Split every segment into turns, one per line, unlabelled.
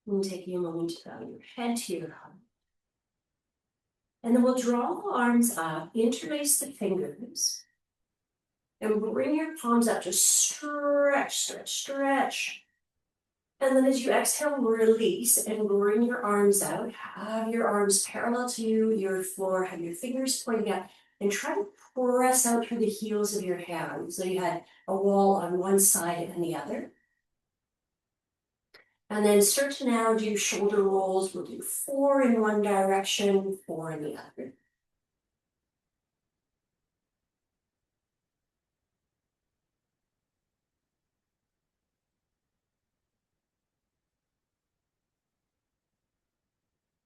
And taking a moment to bow your head to your heart. And then we'll draw the arms up, interlace the fingers, and bring your palms up. Just stretch, stretch, stretch. And then as you exhale, release and bring your arms out. Have your arms parallel to your floor. Have your fingers pointing up. And try to press out through the heels of your hands. So you had a wall on one side and the other. And then start to now do shoulder rolls. We'll do 4 in one direction, 4 in the other.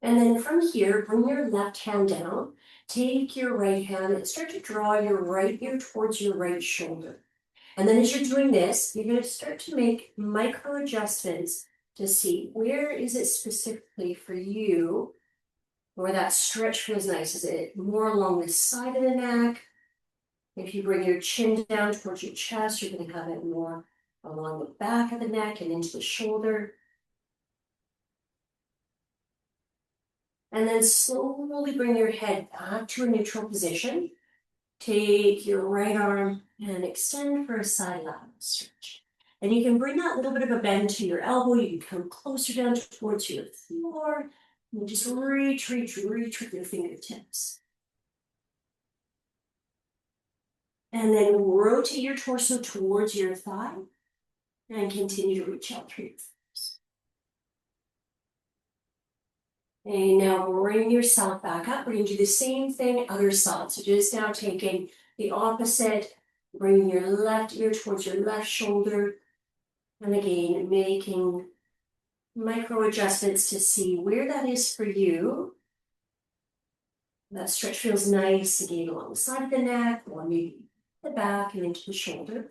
And then from here, bring your left hand down, take your right hand and start to draw your right ear towards your right shoulder. And then as you're doing this, you're going to start to make micro adjustments to see where is it specifically for you where that stretch feels nice. Is it more along the side of the neck? If you bring your chin down towards your chest, you're going to have it more along the back of the neck and into the shoulder. And then slowly bring your head back to a neutral position. Take your right arm and extend for a side lateral stretch. And you can bring that little bit of a bend to your elbow. You can come closer down towards your floor. And just reach with your fingertips. And then rotate your torso towards your thigh. And continue to reach out through your fingers. And now bring yourself back up. We're going to do the same thing, other side. So just now taking the opposite, bringing your left ear towards your left shoulder. And again, making micro adjustments to see where that is for you. That stretch feels nice again along the side of the neck, or maybe the back and into the shoulder.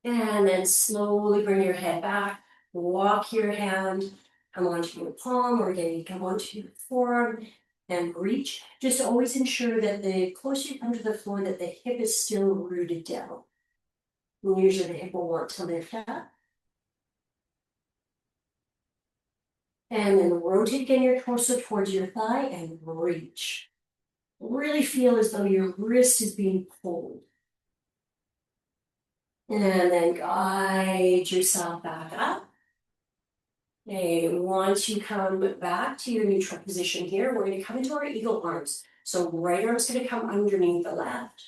And then slowly bring your head back, walk your hand, come onto your palm, or again, you come onto your forearm and reach. Just always ensure that the closer you come to the floor, that the hip is still rooted down. And usually the hip will want to lift up. And then rotate again your torso towards your thigh and reach. Really feel as though your wrist is being pulled. And then guide yourself back up. Okay, once you come back to your neutral position here, we're going to come into our eagle arms. So right arm's going to come underneath the left.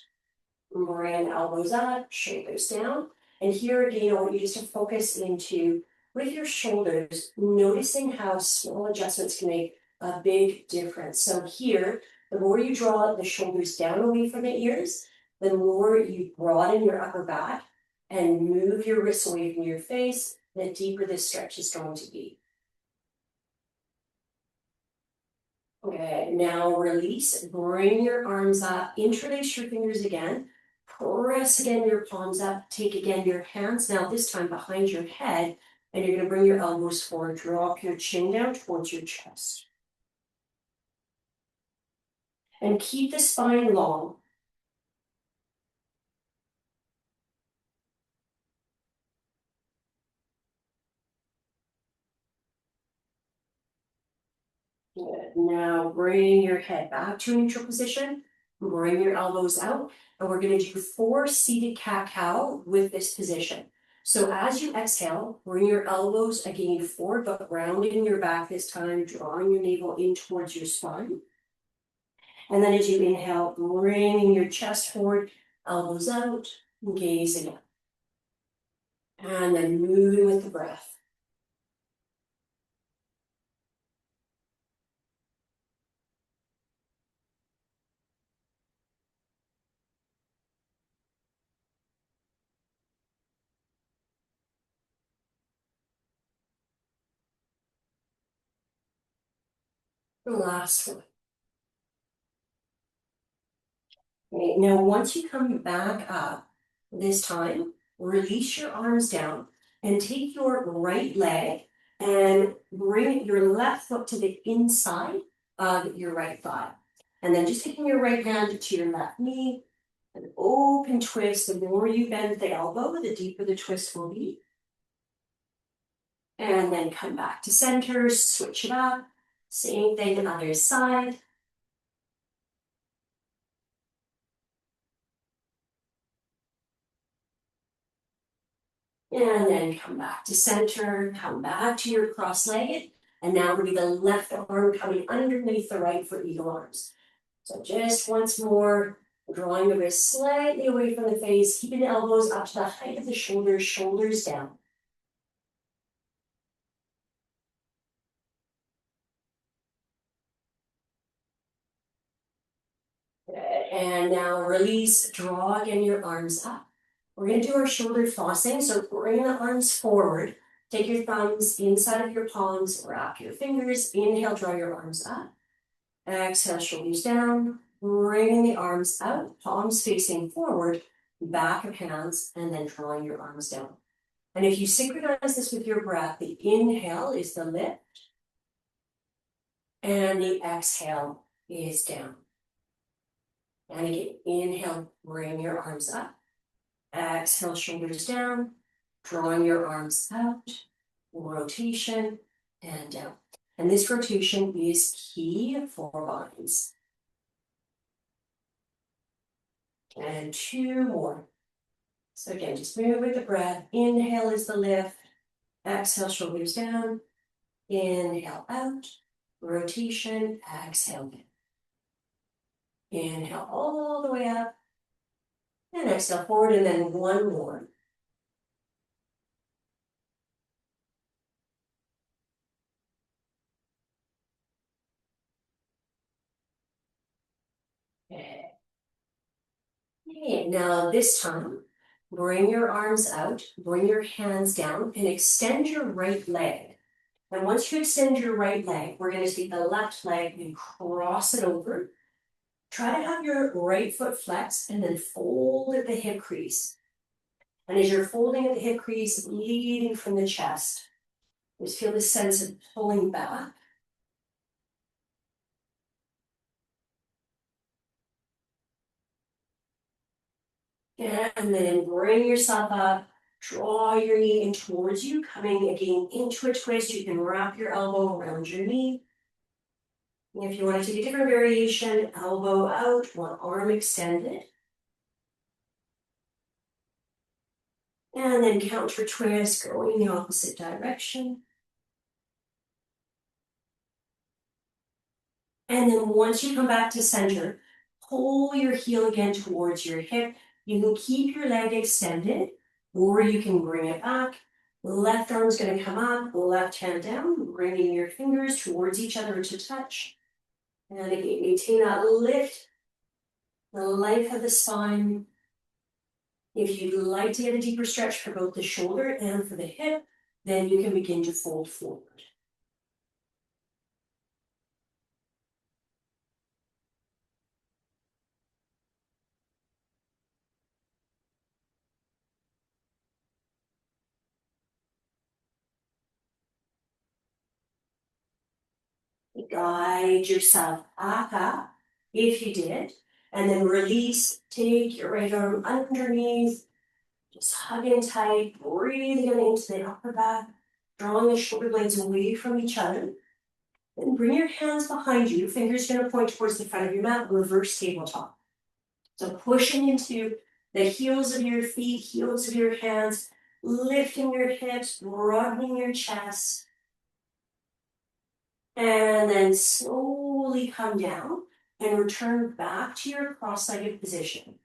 Bring elbows up, shoulders down. And here again, I want you just to focus into, with your shoulders, noticing how small adjustments can make a big difference. So here, the more you draw the shoulders down away from the ears, the more you broaden your upper back and move your wrists away from your face, the deeper this stretch is going to be. Okay, now release, bring your arms up, interlace your fingers again, press again your palms up, take again your hands, now this time behind your head, and you're going to bring your elbows forward, drop your chin down towards your chest. And keep the spine long. Good. Now bring your head back to a neutral position, bring your elbows out, and we're going to do 4 seated cat-cow with this position. So as you exhale, bring your elbows again forward, but rounding your back this time, drawing your navel in towards your spine. And then as you inhale, bringing your chest forward, elbows out, gazing up. And then moving with the breath. The last one. Okay, now once you come back up, this time, release your arms down and take your right leg and bring your left foot to the inside of your right thigh. And then just taking your right hand to your left knee An open twist, the more you bend the elbow, the deeper the twist will be. And then come back to center, switch it up. Same thing on the other side. And then come back to center, come back to your cross-legged. And now we'll be the left arm coming underneath the right for eagle arms. So just once more, drawing the wrist slightly away from the face, keeping the elbows up to the height of the shoulders, shoulders down. Good. And now release, draw again your arms up. We're going to do our shoulder flossing, so bring the arms forward. Take your thumbs inside of your palms, wrap your fingers, inhale, draw your arms up. Exhale, shoulders down, bringing the arms out, palms facing forward, back of hands, and then drawing your arms down. And if you synchronize this with your breath, the inhale is the lift, and the exhale is down. And again, inhale, bring your arms up. Exhale, shoulders down, drawing your arms out, rotation, and down. And this rotation is key for binds. And 2 more. So again, just move with the breath. Inhale is the lift. Exhale, shoulders down. Inhale out. Rotation. Exhale. Inhale all the way up. And exhale forward, and then 1 more. Okay. Now this time, bring your arms out, bring your hands down, and extend your right leg. And once you extend your right leg, we're going to take the left leg and cross it over. Try to have your right foot flex and then fold at the hip crease. And as you're folding at the hip crease, leading from the chest, just feel the sense of pulling back. And then bring yourself up, draw your knee in towards you, coming again into a twist. You can wrap your elbow around your knee. And if you want to take a different variation, elbow out, one arm extended. And then counter twist, going in the opposite direction. And then once you come back to center, pull your heel again towards your hip. You can keep your leg extended, or you can bring it back. Left arm's going to come up, left hand down, bringing your fingers towards each other to touch. And again, maintain that lift, the length of the spine. If you'd like to get a deeper stretch for both the shoulder and for the hip, then you can begin to fold forward. Guide yourself back up, if you did, and then release. Take your right arm underneath, just hugging tight, breathing into the upper back, drawing the shoulder blades away from each other. Then bring your hands behind you. Fingers going to point towards the front of your mat, reverse tabletop. So pushing into the heels of your feet, heels of your hands, lifting your hips, broadening your chest. And then slowly come down and return back to your cross-legged position.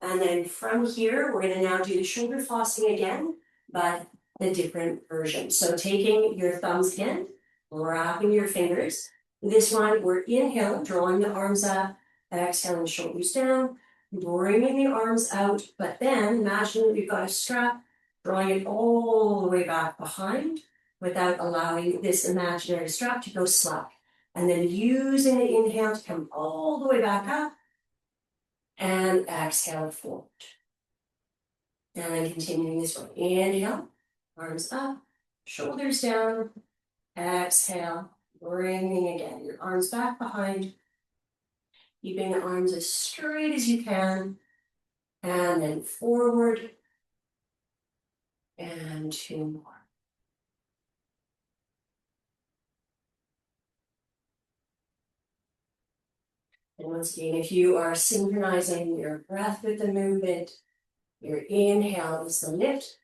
And then from here, we're going to now do the shoulder flossing again, but a different version. So taking your thumbs in, wrapping your fingers. This one, we're inhaling, drawing the arms up, exhaling, shoulders down, bringing the arms out, but then imagine that we've got a strap, drawing it all the way back behind, without allowing this imaginary strap to go slack. And then using the inhale to come all the way back up and exhale forward. And then continuing this way. Inhale, arms up, shoulders down, exhale, bringing again your arms back behind, keeping the arms as straight as you can. And then forward. And 2 more. And once again, if you are synchronizing your breath with the movement, your inhale is the lift.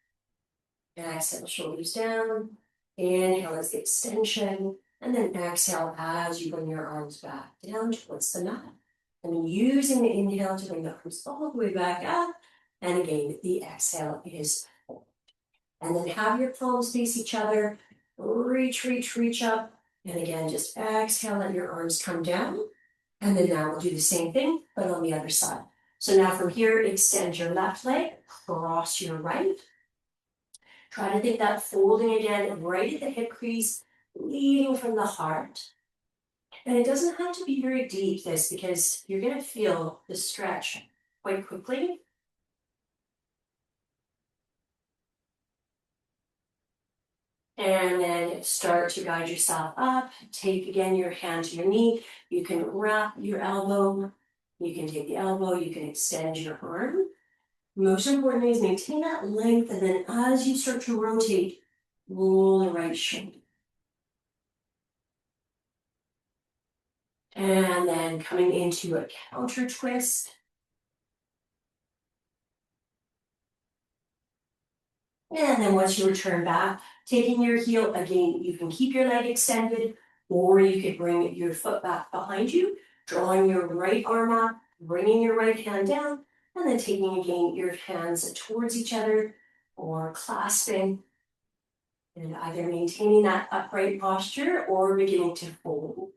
Exhale, shoulders down. Inhale is the extension. And then exhale as you bring your arms back down towards the mat. And using the inhale to bring the arms all the way back up. And again, the exhale is forward. And then have your palms face each other. Reach up. And again, just exhale, let your arms come down. And then now we'll do the same thing, but on the other side. So now from here, extend your left leg, cross your right. Try to think that folding again right at the hip crease, leading from the heart. And it doesn't have to be very deep, this, because you're going to feel the stretch quite quickly. And then start to guide yourself up. Take again your hand to your knee. You can wrap your elbow. You can take the elbow. You can extend your arm. Most importantly is maintain that length, and then as you start to rotate, roll the right shoulder. And then coming into a counter twist. And then once you return back, taking your heel, again, you can keep your leg extended, or you could bring your foot back behind you, drawing your right arm up, bringing your right hand down, and then taking again your hands towards each other, or clasping, and either maintaining that upright posture or beginning to fold.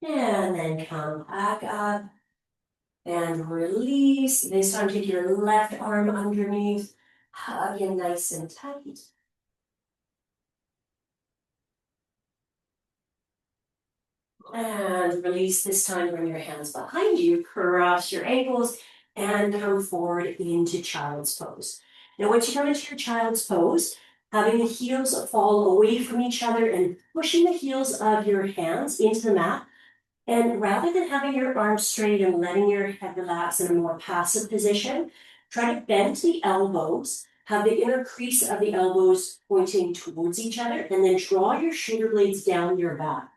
And then come back up and release. This time take your left arm underneath, hug in nice and tight. And release this time, bring your hands behind you, cross your ankles, and come forward into child's pose. Now, once you come into your child's pose, having the heels fall away from each other and pushing the heels of your hands into the mat. And rather than having your arms straight and letting your head relax in a more passive position, try to bend the elbows, have the inner crease of the elbows pointing towards each other, and then draw your shoulder blades down your back.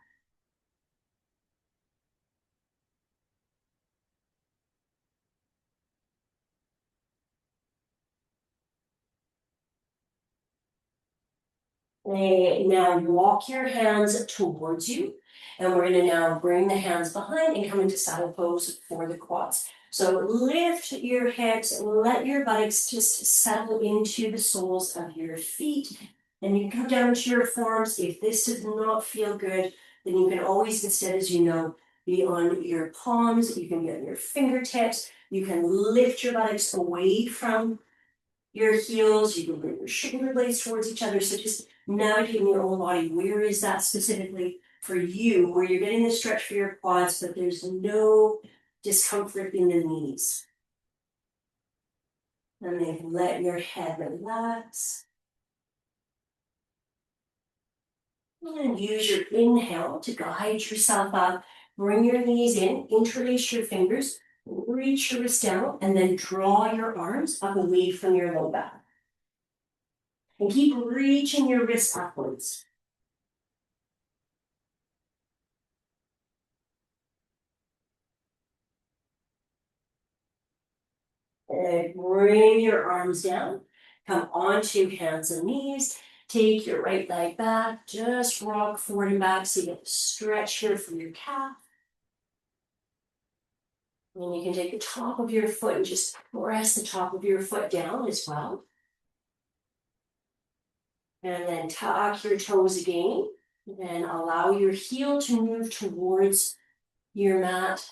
Now walk your hands towards you, and we're going to now bring the hands behind and come into saddle pose for the quads. So lift your hips, let your buttocks just settle into the soles of your feet, and you come down to your forearms. If this does not feel good, then you can always, instead, as you know, be on your palms, you can be on your fingertips, you can lift your buttocks away from your heels, you can bring your shoulder blades towards each other. So just navigating your own body. Where is that specifically for you, where you're getting the stretch for your quads, but there's no discomfort in the knees. And then let your head relax. And use your inhale to guide yourself up. Bring your knees in, interlace your fingers, reach your wrist down, and then draw your arms up away from your low back. And keep reaching your wrists upwards. And bring your arms down. Come onto hands and knees. Take your right leg back. Just rock forward and back so you get a stretch here from your calf. And you can take the top of your foot and just press the top of your foot down as well. And then tuck your toes again. And allow your heel to move towards your mat.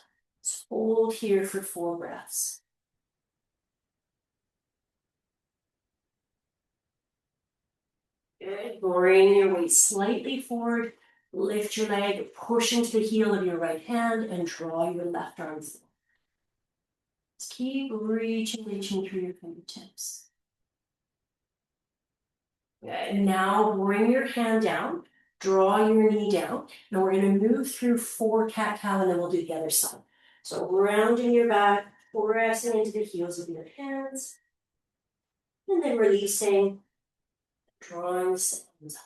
Just hold here for 4 breaths. Good. Bring your weight slightly forward. Lift your leg, push into the heel of your right hand, and draw your left arm forward. keep reaching through your fingertips. Good. Now bring your hand down, draw your knee down, and we're going to move through 4 cat-cow, and then we'll do the other side. So rounding your back, pressing into the heels of your hands, and then releasing, drawing the hands up.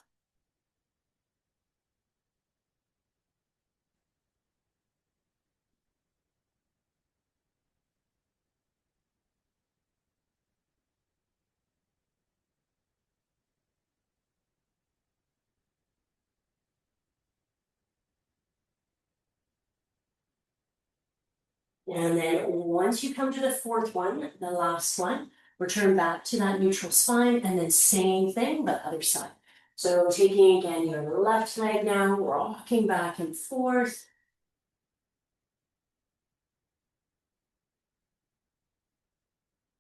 And then once you come to the 4th one, the last one, return back to that neutral spine, and then same thing, but other side. So taking again your left leg now, rocking back and forth.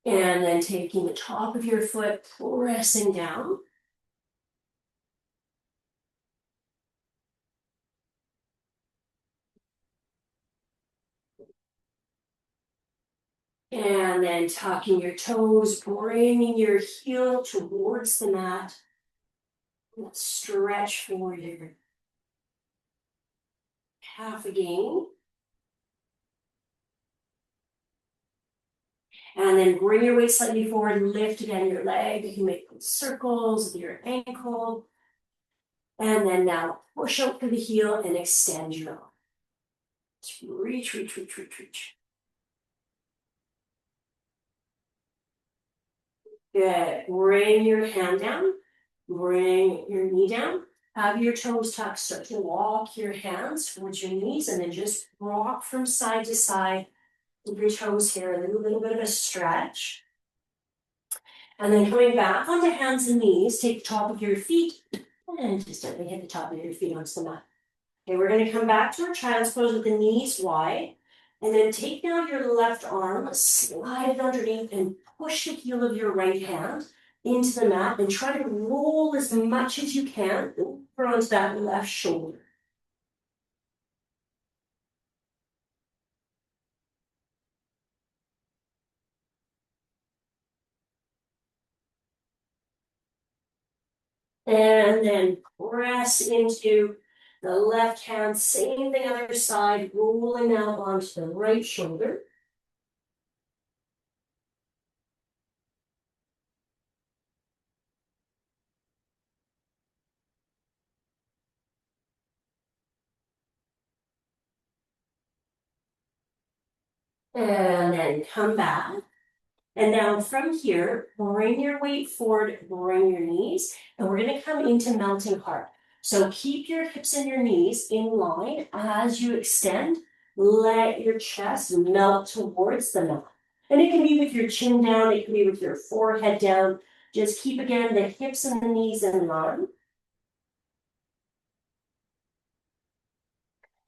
And then taking the top of your foot, pressing down. And then tucking your toes, bringing your heel towards the mat. Let's stretch for your calf again. And then bring your weight slightly forward, lift again your leg. You can make circles with your ankle. And then now push out through the heel and extend your arm. Reach, reach, reach, reach, reach. Good. Bring your hand down. Bring your knee down. Have your toes tucked. Start to walk your hands towards your knees and then just rock from side to side with your toes here. And then a little bit of a stretch. And then coming back onto hands and knees, take the top of your feet and just gently hit the top of your feet onto the mat. Okay, we're going to come back to our child's pose with the knees wide. And then take down your left arm, slide it underneath, and push the heel of your right hand into the mat. And try to roll as much as you can over onto that left shoulder. And then press into the left hand, same thing other side, rolling out onto the right shoulder. And then come back. And now from here, bring your weight forward, bring your knees, and we're going to come into mountain heart. So keep your hips and your knees in line as you extend. Let your chest melt towards the mat. And it can be with your chin down, it can be with your forehead down. Just keep again the hips and the knees in line.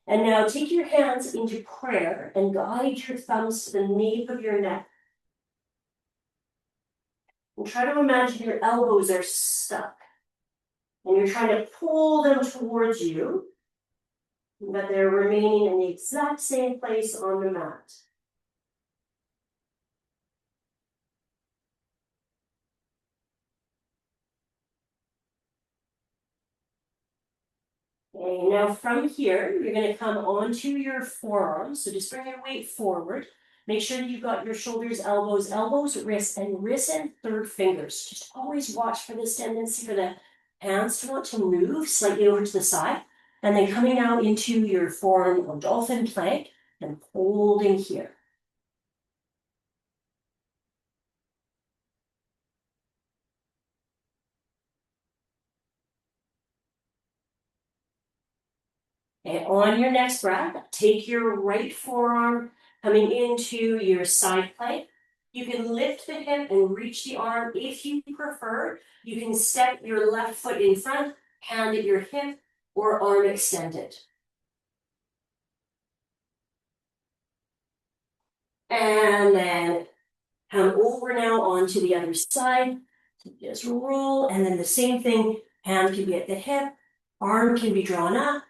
And now take your hands into prayer and guide your thumbs to the nape of your neck. And try to imagine your elbows are stuck. And you're trying to pull them towards you, but they're remaining in the exact same place on the mat. Okay, now from here, you're going to come onto your forearms. So just bring your weight forward. Make sure that you've got your shoulders, elbows, wrists, and wrists and third fingers. Just always watch for this tendency for the hands to want to move slightly over to the side. And then coming out into your forearm or dolphin plank and holding here. And on your next breath, take your right forearm coming into your side plank. You can lift the hip and reach the arm if you prefer. You can step your left foot in front, hand at your hip, or arm extended. And then come over now onto the other side. So just roll, and then the same thing. Hand can be at the hip, arm can be drawn up,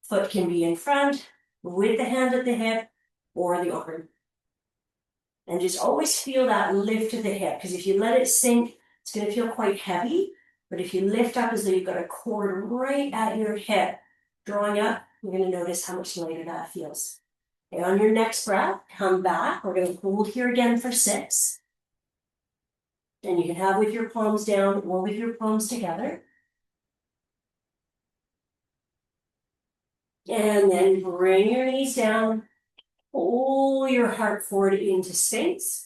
foot can be in front, with the hand at the hip, or the arm. And just always feel that lift of the hip, because if you let it sink, it's going to feel quite heavy. But if you lift up as though you've got a cord right at your hip, drawing up, you're going to notice how much lighter that feels. Okay, on your next breath, come back. We're going to hold here again for 6. And you can have with your palms down or with your palms together. And then bring your knees down, pull your heart forward into space.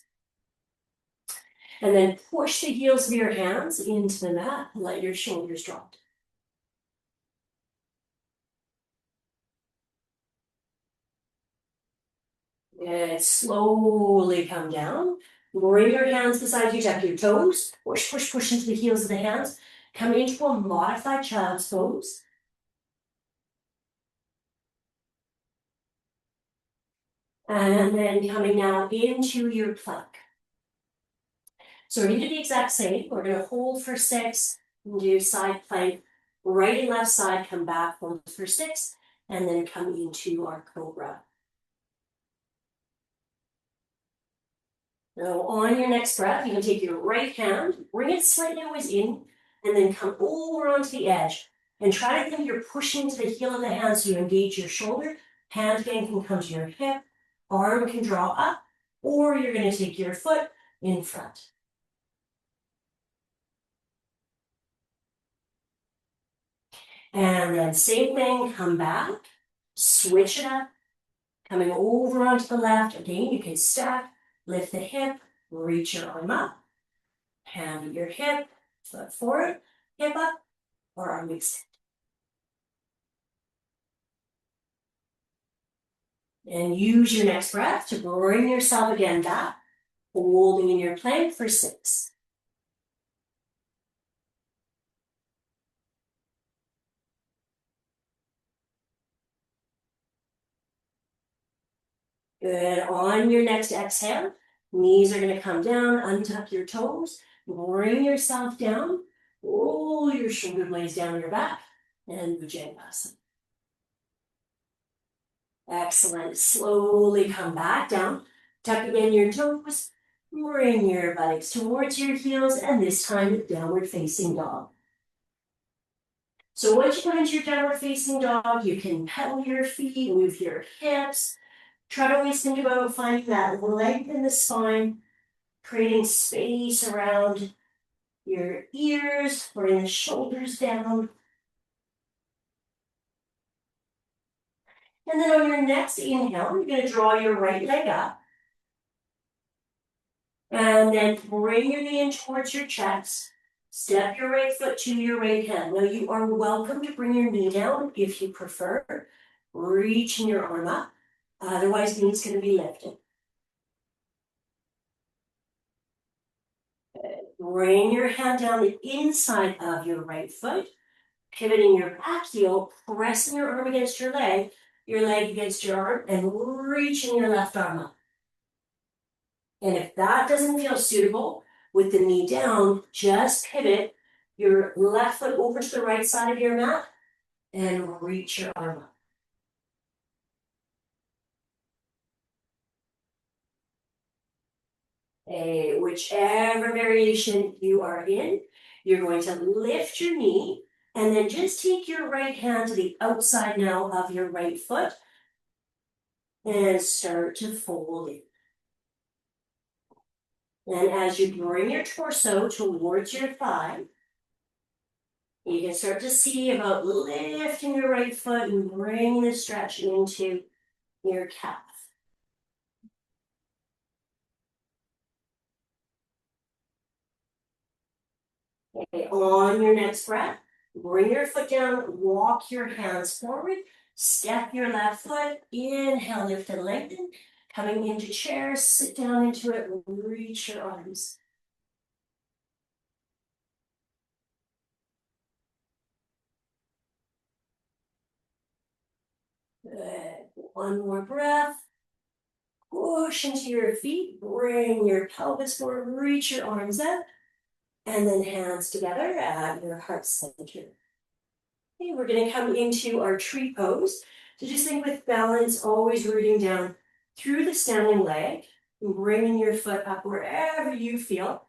And then push the heels of your hands into the mat, let your shoulders drop. And slowly come down. Bring your hands beside you, tap your toes. Push, push, push into the heels of the hands. Come into a modified child's pose. And then coming now into your plank. So we're going to do the exact same. We're going to hold for 6, and do side plank, right and left side, come back, hold for 6, and then come into our cobra. Now on your next breath, you can take your right hand, bring it slightly always in, and then come over onto the edge. And try to think you're pushing to the heel of the hand so you engage your shoulder. Hand again can come to your hip, arm can draw up, or you're going to take your foot in front. And then same thing, come back, switch it up, coming over onto the left. Again, you can stack, lift the hip, reach your arm up, hand at your hip, foot forward, hip up, or arm extend. And use your next breath to bring yourself again back, holding in your plank for 6. Good. On your next exhale, knees are going to come down, untuck your toes, bring yourself down, roll your shoulder blades down your back, and Bhujangasana. Excellent. Slowly come back down, tuck again your toes, bring your buttocks towards your heels, and this time downward facing dog. So once you go into your downward facing dog, you can pedal your feet, move your hips. Try to always think about finding that length in the spine, creating space around your ears, bring the shoulders down. And then on your next inhale, you're going to draw your right leg up. And then bring your knee in towards your chest. Step your right foot to your right hand. Now you are welcome to bring your knee down if you prefer. Reaching your arm up. Otherwise, the knee's going to be lifted. Bring your hand down the inside of your right foot. Pivoting your back heel, pressing your arm against your leg against your arm, and reaching your left arm up. And if that doesn't feel suitable, with the knee down, just pivot your left foot over to the right side of your mat and reach your arm up. Whichever variation you are in, you're going to lift your knee and then just take your right hand to the outside now of your right foot and start to fold it. And as you bring your torso towards your thigh, you can start to see about lifting your right foot and bringing the stretch into your calf. Okay, on your next breath, bring your foot down, walk your hands forward, step your left foot, inhale, lift and lengthen. Coming into chair, sit down into it, reach your arms. Good. One more breath. Push into your feet, bring your pelvis forward, reach your arms up, and then hands together at your heart center. Okay, we're going to come into our tree pose. So just think with balance, always rooting down through the standing leg. bringing your foot up wherever you feel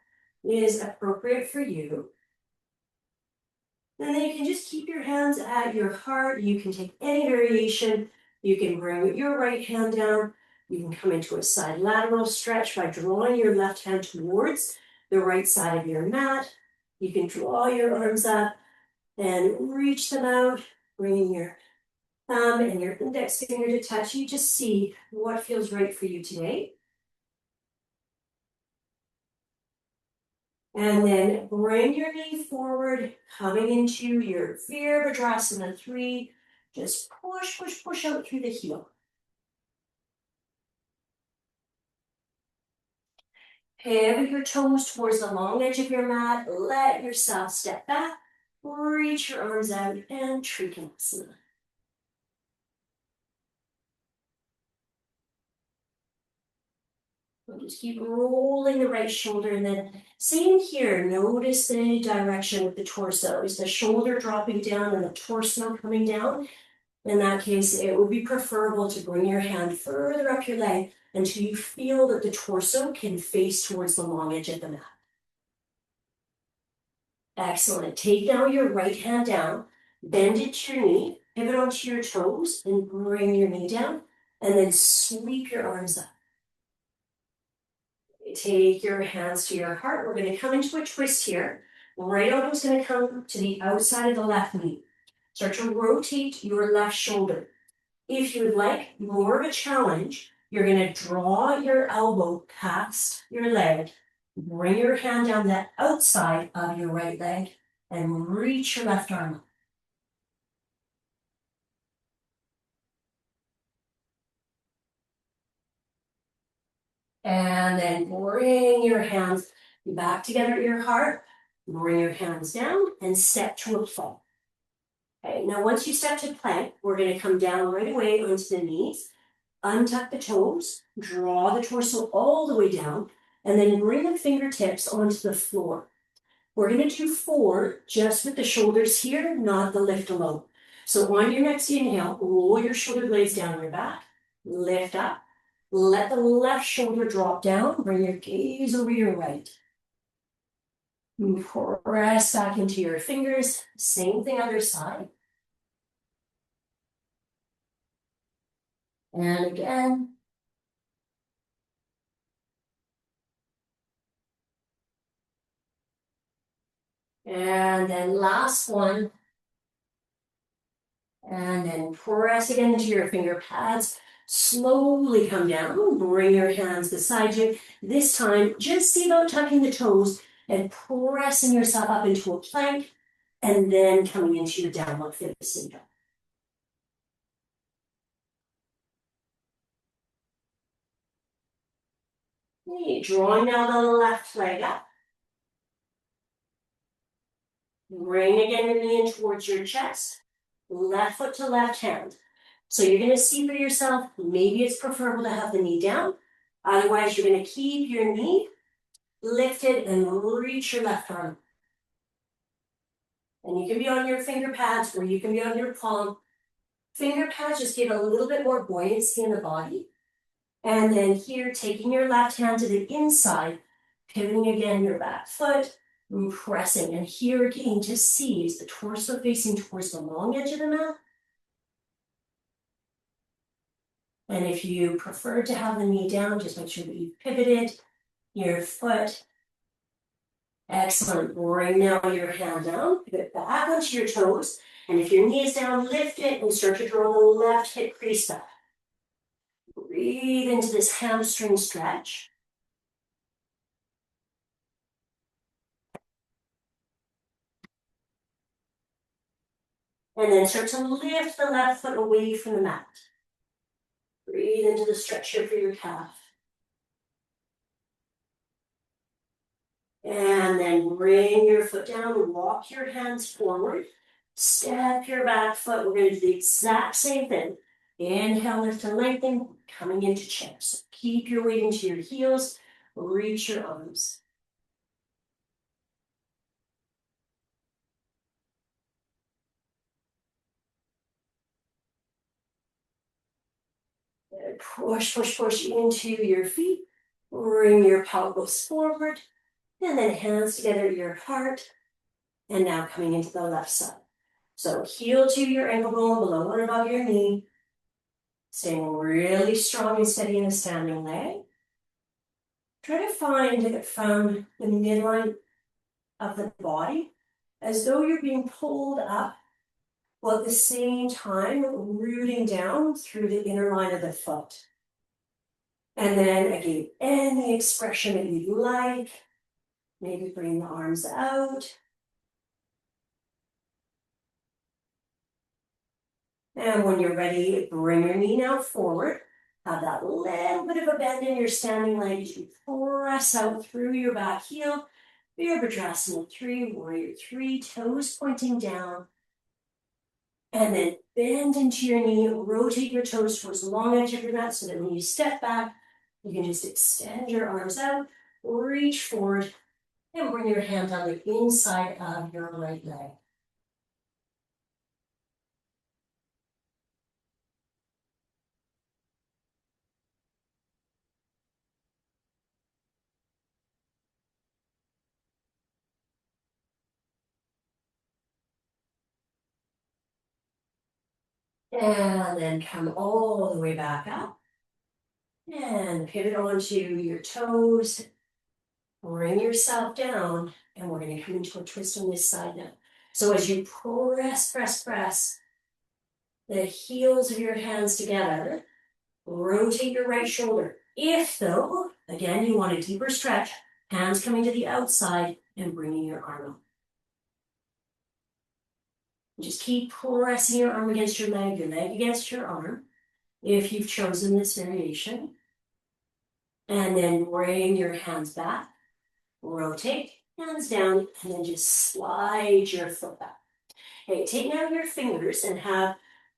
is appropriate for you. And then you can just keep your hands at your heart. You can take any variation. You can bring your right hand down. You can come into a side lateral stretch by drawing your left hand towards the right side of your mat. You can draw your arms up and reach them out, bringing your thumb and your index finger to touch. You just see what feels right for you today. And then bring your knee forward, coming into your Virgil 3. Just push, push, push out through the heel. Pivot your toes towards the long edge of your mat. Let yourself step back. Reach your arms out and reconnect. We'll just keep rolling the right shoulder, and then same here. Notice the direction with the torso. Is the shoulder dropping down and the torso coming down? In that case, it would be preferable to bring your hand further up your leg until you feel that the torso can face towards the long edge of the mat. Excellent. Take now your right hand down, bend it to your knee, pivot onto your toes, and bring your knee down, and then sweep your arms up. Take your hands to your heart. We're going to come into a twist here. Right elbow's going to come to the outside of the left knee. Start to rotate your left shoulder. If you would like more of a challenge, you're going to draw your elbow past your leg, bring your hand down the outside of your right leg, and reach your left arm up. And then bring your hands back together at your heart, bring your hands down, and step to a plank. Okay, now once you step to plank, we're going to come down right away onto the knees. Untuck the toes, draw the torso all the way down, and then bring the fingertips onto the floor. We're going to do 4 just with the shoulders here, not the lift alone. So on your next inhale, roll your shoulder blades down your back, lift up, let the left shoulder drop down, bring your gaze over your right. Press back into your fingers, same thing other side. And again. And then last one. And then press again into your finger pads. Slowly come down. Bring your hands beside you. This time, just see about tucking the toes and pressing yourself up into a plank. And then coming into your downward facing dog. Drawing now the left leg up. Bring again your knee in towards your chest. Left foot to left hand. So you're going to see for yourself, maybe it's preferable to have the knee down. Otherwise, you're going to keep your knee lifted and reach your left arm. And you can be on your finger pads or you can be on your palm. Finger pads just give a little bit more buoyancy in the body. And then here, taking your left hand to the inside, pivoting again your back foot, and pressing. And here again, just see, is the torso facing towards the long edge of the mat? And if you prefer to have the knee down, just make sure that you've pivoted your foot. Excellent. Bring now your hand down, pivot back onto your toes. And if your knee is down, lift it and start to draw the left hip crease back. Breathe into this hamstring stretch. And then start to lift the left foot away from the mat. Breathe into the stretch here for your calf. And then bring your foot down, walk your hands forward, step your back foot. We're going to do the exact same thing. Inhale, lift and lengthen, coming into chair. So keep your weight into your heels, reach your arms. Push, push, push into your feet. Bring your pelvis forward, and then hands together at your heart, and now coming into the left side. So heel to your ankle bone, below and above your knee, staying really strong and steady in the standing leg. Try to find it from the midline of the body, as though you're being pulled up, while at the same time rooting down through the inner line of the foot. And then again, any expression that you like. Maybe bring the arms out. And when you're ready, bring your knee now forward. Have that little bit of a bend in your standing leg as you press out through your back heel. Virabhadrasana 3, warrior 3, toes pointing down. And then bend into your knee, rotate your toes towards the long edge of your mat so that when you step back, you can just extend your arms out, reach forward, and bring your hand on the inside of your right leg. And then come all the way back up. And pivot onto your toes. Bring yourself down. And we're going to come into a twist on this side now. So as you press the heels of your hands together, rotate your right shoulder. If, though, again, you want a deeper stretch, hands coming to the outside and bringing your arm up. Just keep pressing your arm against your leg against your arm, if you've chosen this variation. And then bring your hands back, rotate, hands down, and then just slide your foot back. Okay, take now your fingers and have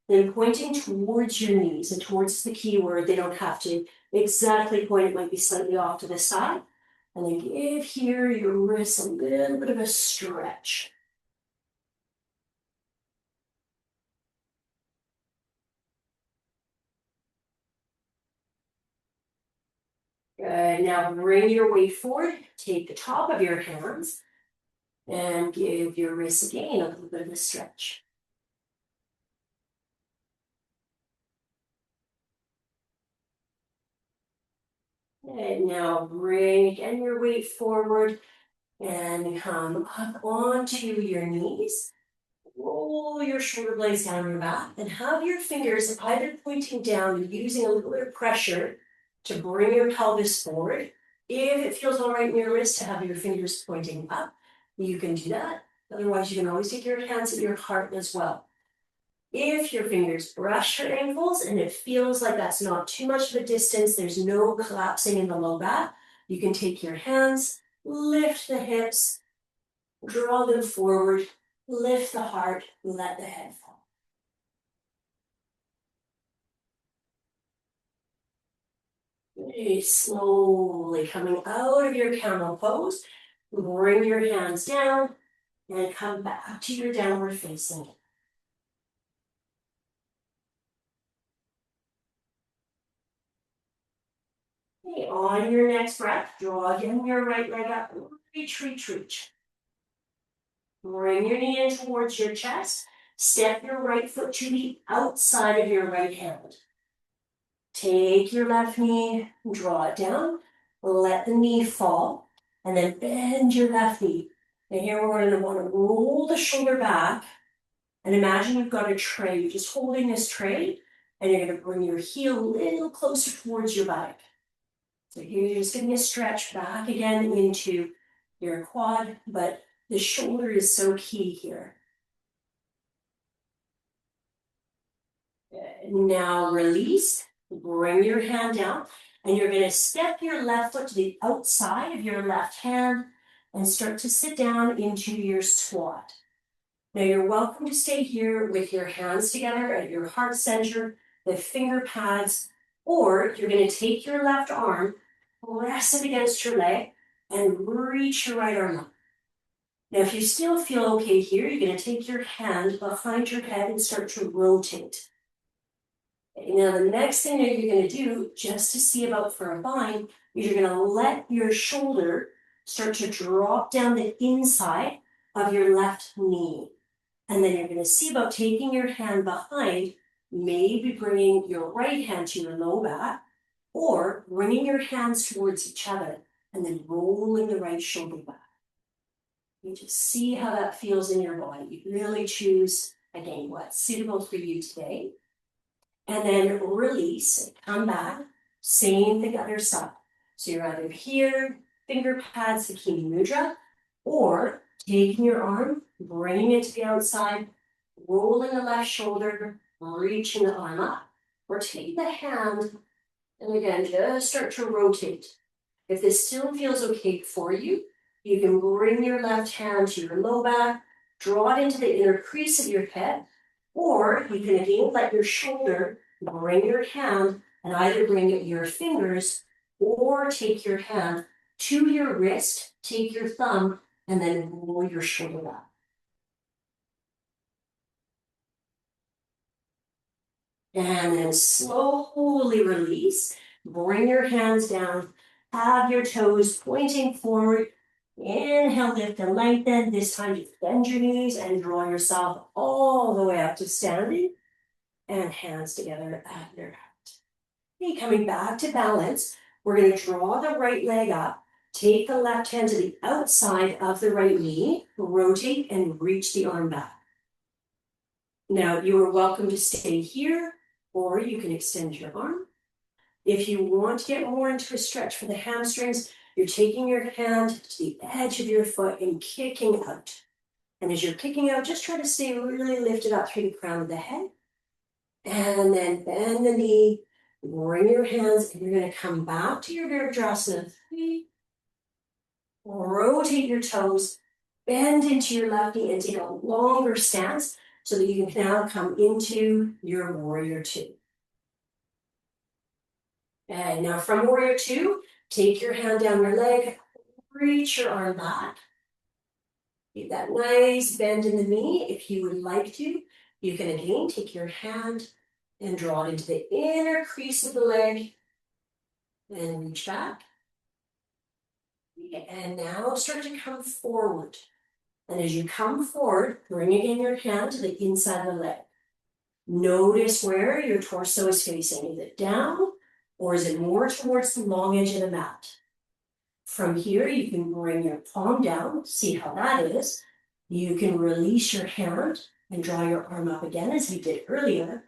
them pointing towards your knees and towards the keyword. They don't have to exactly point, it might be slightly off to the side. And then give here your wrists a little bit of a stretch. Good, now bring your weight forward, take the top of your hands, and give your wrists again a little bit of a stretch. And now bring again your weight forward and come up onto your knees. Roll your shoulder blades down your back and have your fingers either pointing down and using a little bit of pressure to bring your pelvis forward. If it feels all right in your wrist to have your fingers pointing up, you can do that. Otherwise, you can always take your hands at your heart as well. If your fingers brush your ankles and it feels like that's not too much of a distance, there's no collapsing in the low back, you can take your hands, lift the hips, draw them forward, lift the heart, let the head fall. Okay, slowly coming out of your camel pose, bring your hands down and come back to your downward facing. Okay, on your next breath, draw again your right leg up, reach, reach, reach. Bring your knee in towards your chest. Step your right foot to the outside of your right hand. Take your left knee, draw it down, let the knee fall, and then bend your left knee. And here we're going to want to roll the shoulder back, and imagine you've got a tray. You're just holding this tray, and you're going to bring your heel a little closer towards your back. So here you're just getting a stretch back again into your quad, but the shoulder is so key here. Now release, bring your hand down, and you're going to step your left foot to the outside of your left hand and start to sit down into your squat. Now you're welcome to stay here with your hands together at your heart center, the finger pads, or you're going to take your left arm, press it against your leg, and reach your right arm up. Now if you still feel okay here, you're going to take your hand behind your head and start to rotate. Now, the next thing that you're going to do, just to see about for a bind, is you're going to let your shoulder start to drop down the inside of your left knee. And then you're going to see about taking your hand behind, maybe bringing your right hand to your low back, or bringing your hands towards each other and then rolling the right shoulder back. You just see how that feels in your body. You really choose, again, what's suitable for you today. And then release, come back, same the other side. So you're either here, finger pads, Sakini Mudra, or taking your arm, bringing it to the outside, rolling the left shoulder, reaching the arm up, or take the hand, and again, just start to rotate. If this still feels okay for you, you can bring your left hand to your low back, draw it into the inner crease of your head, or you can again let your shoulder bring your hand and either bring your fingers or take your hand to your wrist, take your thumb, and then roll your shoulder back. And then slowly release. Bring your hands down. Have your toes pointing forward. Inhale, lift and lengthen. This time you bend your knees and draw yourself all the way up to standing. And hands together at your heart. Okay, coming back to balance. We're going to draw the right leg up. Take the left hand to the outside of the right knee. Rotate and reach the arm back. Now, you are welcome to stay here, or you can extend your arm. If you want to get more into a stretch for the hamstrings, you're taking your hand to the edge of your foot and kicking out. And as you're kicking out, just try to stay really lifted up through the crown of the head. And then bend the knee, bring your hands, and you're going to come back to your Virgil. Rotate your toes, bend into your left knee, and take a longer stance so that you can now come into your warrior two. And now from warrior two, take your hand down your leg, reach your arm back. Keep that nice bend in the knee. If you would like to, you can again take your hand and draw it into the inner crease of the leg and reach back. And now start to come forward. And as you come forward, bring again your hand to the inside of the leg. Notice where your torso is facing. Is it down or is it more towards the long edge of the mat? From here, you can bring your palm down, see how that is. You can release your hand and draw your arm up again as we did earlier.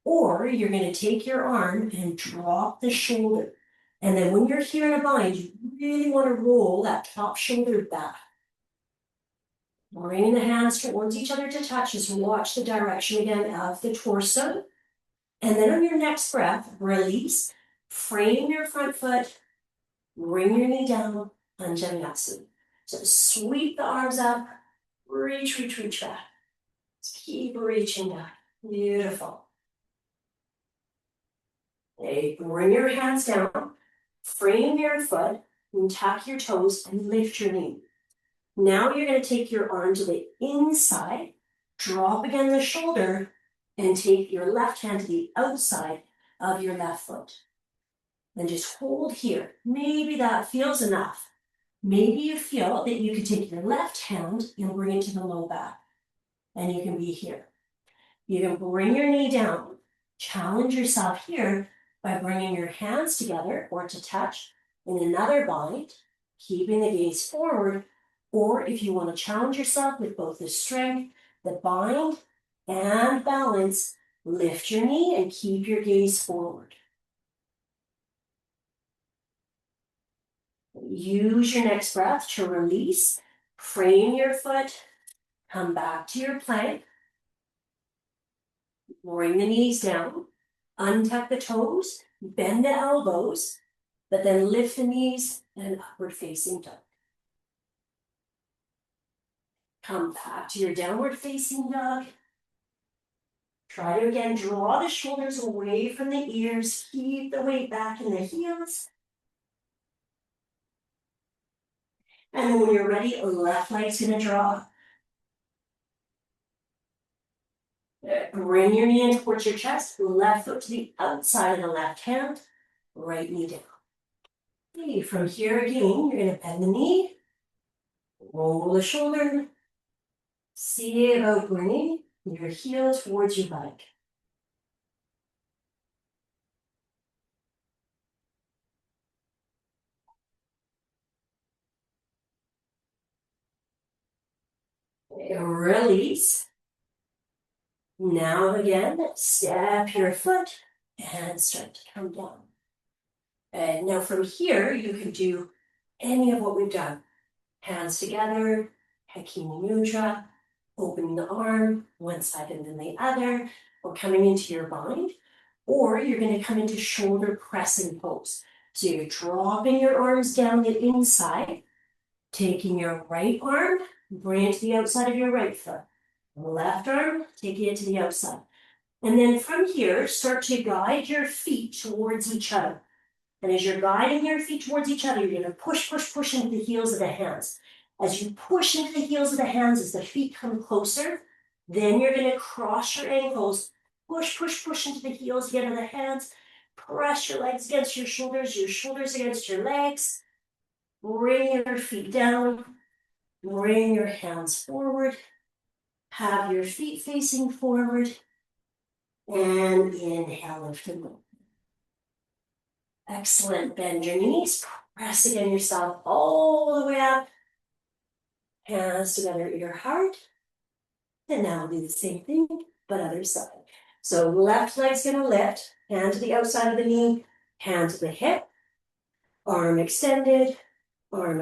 Or you're going to take your arm and drop the shoulder. And then when you're here in a bind, you really want to roll that top shoulder back. Bringing the hands towards each other to touch. Just watch the direction again of the torso. And then on your next breath, release. Frame your front foot. Bring your knee down, Anjaneyasana. So sweep the arms up. Reach, reach, reach back. Just keep reaching back. Beautiful. Okay, bring your hands down. Frame your foot. And tuck your toes and lift your knee. Now you're going to take your arm to the inside, drop again the shoulder, and take your left hand to the outside of your left foot. And just hold here. Maybe that feels enough. Maybe you feel that you could take your left hand and bring it to the low back. And you can be here. You can bring your knee down. Challenge yourself here by bringing your hands together or to touch in another bind, keeping the gaze forward. Or if you want to challenge yourself with both the strength, the bind, and balance, lift your knee and keep your gaze forward. Use your next breath to release. Frame your foot. Come back to your plank. Bring the knees down. Untuck the toes. Bend the elbows. But then lift the knees and upward facing dog. Come back to your downward facing dog. Try to again draw the shoulders away from the ears. Keep the weight back in the heels. And then when you're ready, left leg's going to draw. Bring your knee in towards your chest, left foot to the outside of the left hand, right knee down. Okay, from here again, you're gonna bend the knee, roll the shoulder, see about bringing your heel towards your bike. Release. Now again, step your foot and start to come down. And now from here, you can do any of what we've done. Hands together, Hakini Mudra, opening the arm, one side and then the other, or coming into your bind, or you're going to come into shoulder pressing pose. So you're dropping your arms down the inside, taking your right arm, bring it to the outside of your right foot. Left arm, taking it to the outside. And then from here, start to guide your feet towards each other. And as you're guiding your feet towards each other, you're going to push, push, push into the heels of the hands. As you push into the heels of the hands, as the feet come closer, then you're going to cross your ankles, push, push, push into the heels again of the hands, press your legs against your shoulders against your legs, bring your feet down, bring your hands forward, have your feet facing forward, and inhale, lift and go. Excellent. Bend your knees, press again yourself all the way up. Hands together at your heart. And now we'll do the same thing, but other side. So left leg's gonna lift, hand to the outside of the knee, hand to the hip, arm extended, or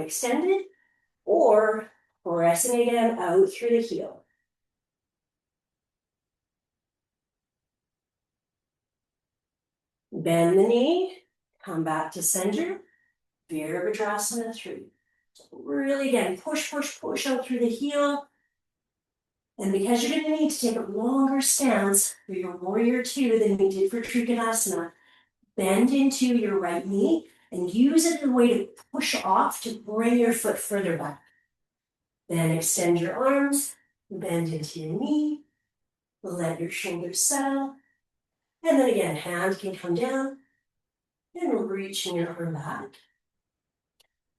pressing again out through the heel. Bend the knee, come back to center, Virabhadrasana 3. So really again, push, push, push out through the heel. And because you're going to need to take a longer stance for your warrior 2 than you did for Trikonasana, bend into your right knee and use it as a way to push off to bring your foot further back. Then extend your arms, bend into your knee, let your shoulders settle. And then again, hand can come down and reaching your arm back.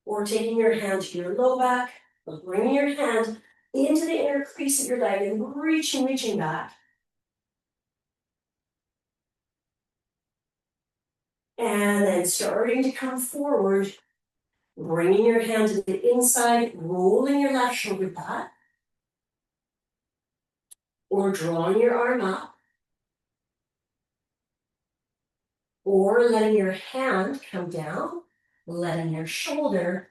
Or taking your hand to your low back, or bringing your hand into the inner crease of your leg and reaching back. And then starting to come forward, bringing your hand to the inside, rolling your left shoulder back, or drawing your arm up, or letting your hand come down, letting your shoulder,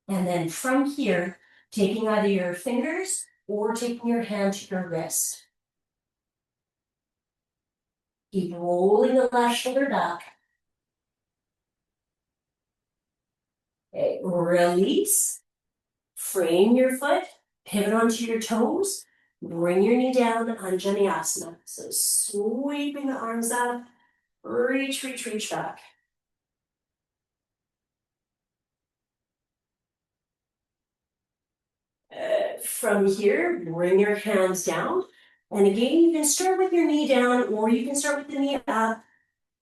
and then from here, taking either your fingers or taking your hand to your wrist. Keep rolling the left shoulder back. Okay, release, frame your foot, pivot onto your toes, bring your knee down, Anjaneyasana. So sweeping the arms up, reach back. From here, bring your hands down. And again, you can start with your knee down or you can start with the knee up.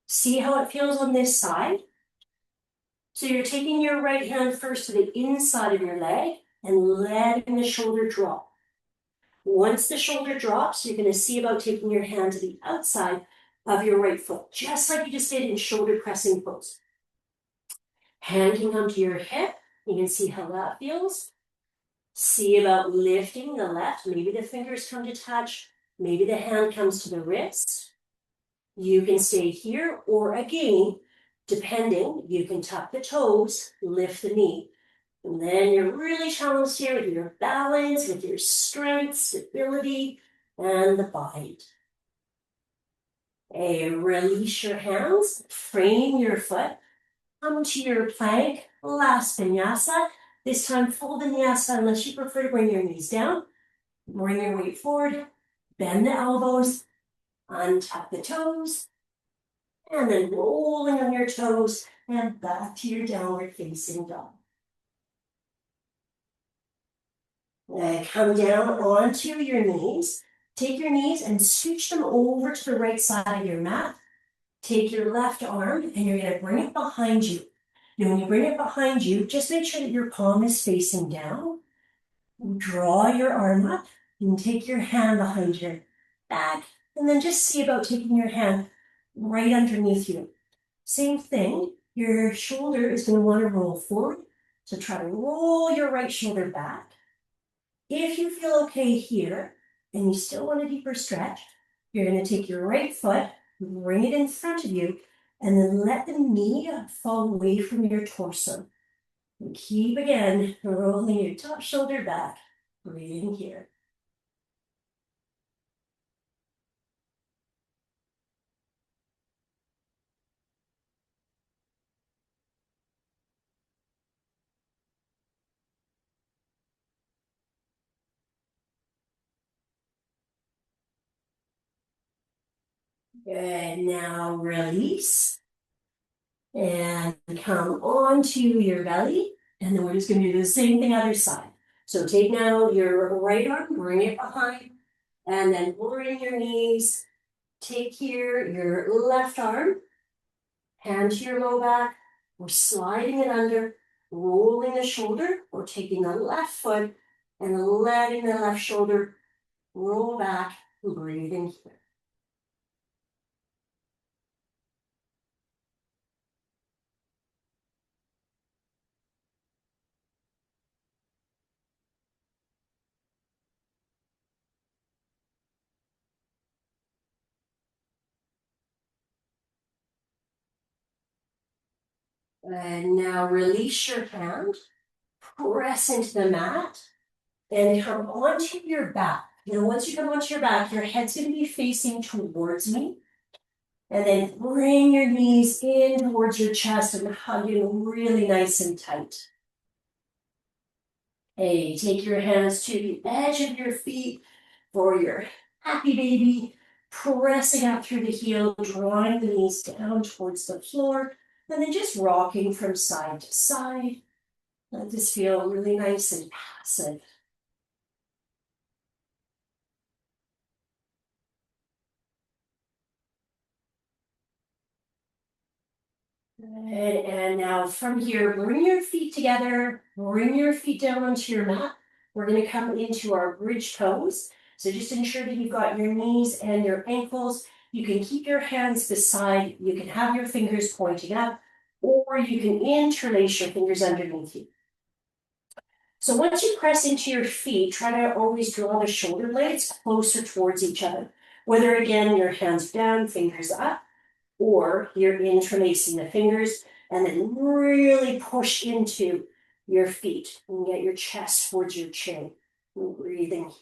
See how it feels on this side. So you're taking your right hand first to the inside of your leg and letting the shoulder drop. Once the shoulder drops, you're going to see about taking your hand to the outside of your right foot, just like you just did in shoulder pressing pose. Hand can come to your hip. You can see how that feels. See about lifting the left. Maybe the fingers come to touch. Maybe the hand comes to the wrist. You can stay here, or again, depending, you can tuck the toes, lift the knee. And then you're really challenged here with your balance, with your strength, stability, and the bind. Release your hands, frame your foot, come to your plank, last vinyasa. This time full vinyasa unless you prefer to bring your knees down. Bring your weight forward, bend the elbows, untuck the toes, and then rolling on your toes and back to your downward facing dog. Come down onto your knees, Take your knees and scooch them over to the right side of your mat. Take your left arm and you're going to bring it behind you. Now, when you bring it behind you, just make sure that your palm is facing down. Draw your arm up and take your hand behind your back, and then just see about taking your hand right underneath you. Same thing, your shoulder is going to want to roll forward, so try to roll your right shoulder back. If you feel okay here, and you still want a deeper stretch, you're going to take your right foot, bring it in front of you, and then let the knee fall away from your torso. And keep again rolling your top shoulder back, breathing here. Good, now release. And come onto your belly. And then we're just going to do the same thing other side. So take now your right arm, bring it behind, and then bring your knees. Take here your left arm, hand to your low back. We're sliding it under, rolling the shoulder. We're taking the left foot and letting the left shoulder roll back, breathing here. And now release your hand, press into the mat, and come onto your back. Now, once you come onto your back, your head's going to be facing towards me. And then bring your knees in towards your chest and hug you really nice and tight. Hey, take your hands to the edge of your feet for your happy baby. Pressing out through the heel, drawing the knees down towards the floor, and then just rocking from side to side. Let this feel really nice and passive. And now from here, bring your feet together, bring your feet down onto your mat. We're going to come into our bridge pose. So just ensure that you've got your knees and your ankles. You can keep your hands beside, you can have your fingers pointing up, or you can interlace your fingers underneath you. So once you press into your feet, try to always draw the shoulder blades closer towards each other. Whether again, your hands down, fingers up, or you're interlacing the fingers and then really push into your feet and get your chest towards your chin. Breathing.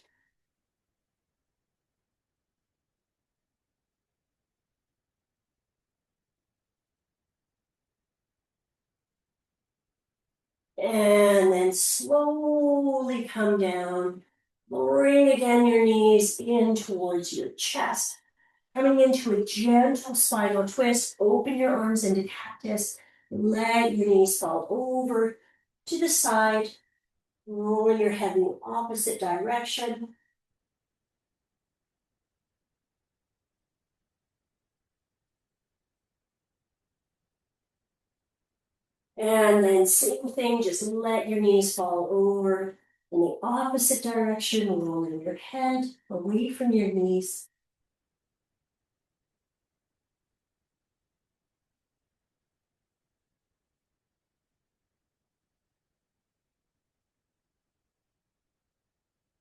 And then slowly come down. Bring again your knees in towards your chest. Coming into a gentle spinal twist, open your arms into cactus. Let your knees fall over to the side, rolling your head in the opposite direction. And then same thing, just let your knees fall over in the opposite direction, rolling your head away from your knees.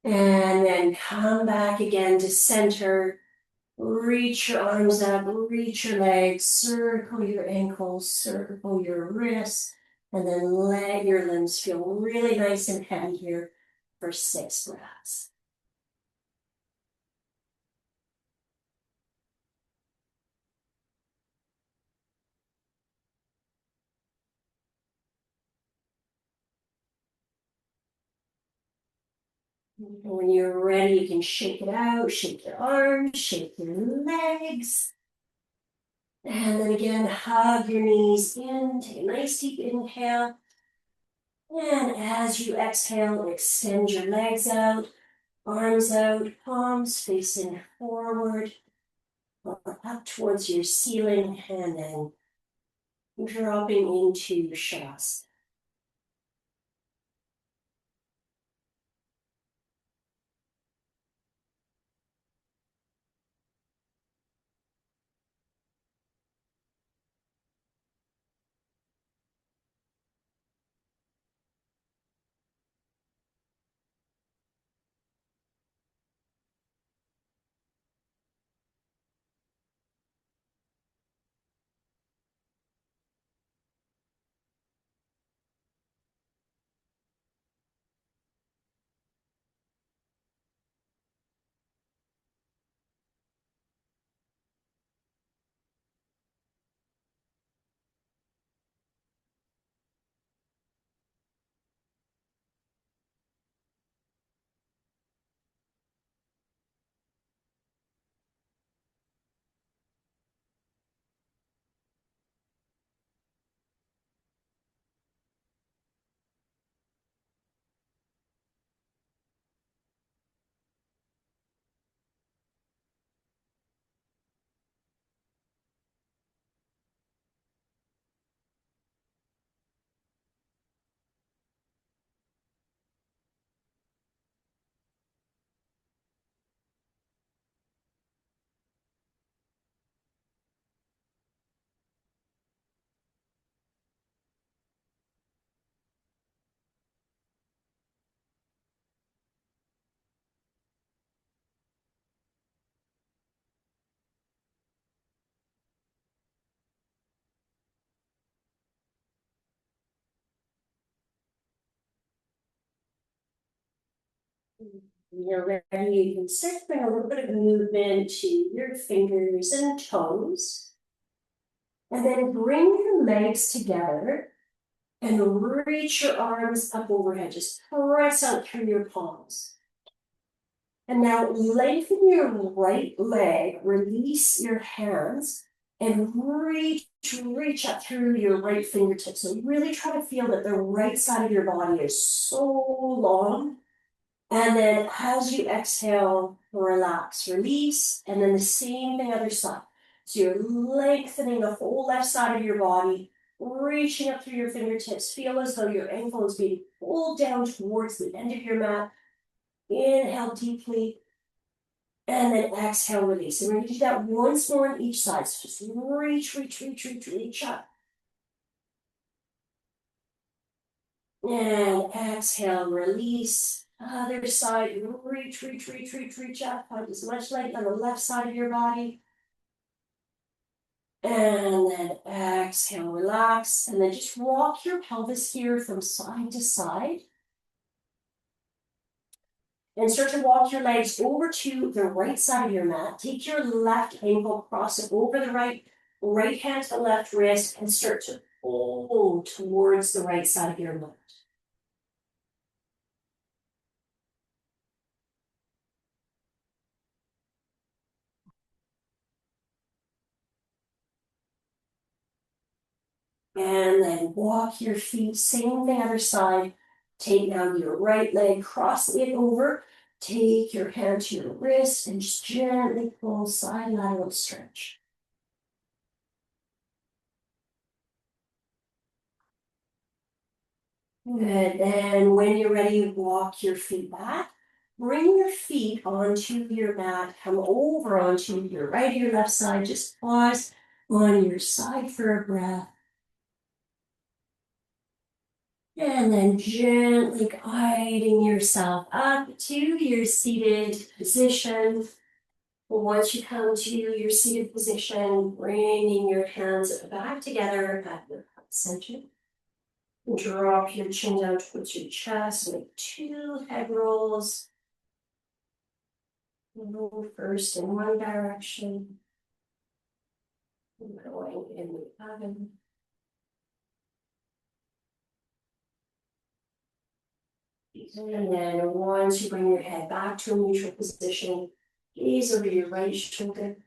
And then come back again to center. Reach your arms up, reach your legs, circle your ankles, circle your wrists, and then let your limbs feel really nice and heavy here for 6 breaths. When you're ready, you can shake it out, shake your arms, shake your legs. And then again, hug your knees in, take a nice deep inhale. And as you exhale, extend your legs out. Arms out, palms facing forward, up towards your ceiling, and then dropping into Shavasana. When you're ready, you can start to bring a little bit of movement to your fingers and toes. And then bring your legs together and reach your arms up overhead. Just press out through your palms. And now lengthen your right leg, release your hands, and reach up through your right fingertips. So really try to feel that the right side of your body is so long. And then as you exhale, relax, release, and then the same thing other side. So you're lengthening the whole left side of your body, reaching up through your fingertips. Feel as though your ankle is being pulled down towards the end of your mat. Inhale deeply, and then exhale, release. And we're going to do that once more on each side. So just reach up. And exhale, release. Other side, reach up. Find as much length on the left side of your body. And then exhale, relax. And then just rock your pelvis here from side to side. And start to walk your legs over to the right side of your mat. Take your left ankle, cross it over the right hand to the left wrist, and start to pull towards the right side of your mat. And then walk your feet, same thing other side. Take now your right leg, cross it over. Take your hand to your wrist and just gently pull side lateral stretch. Good. And when you're ready, walk your feet back. Bring your feet onto your mat. Come over onto your right or your left side. Just pause on your side for a breath. And then gently guiding yourself up to your seated position. Once you come to your seated position, bringing your hands back together at the center. Drop your chin down towards your chest. Make 2 head rolls. Move first in one direction. Going in the other. And then once you bring your head back to a neutral position, gaze over your right shoulder.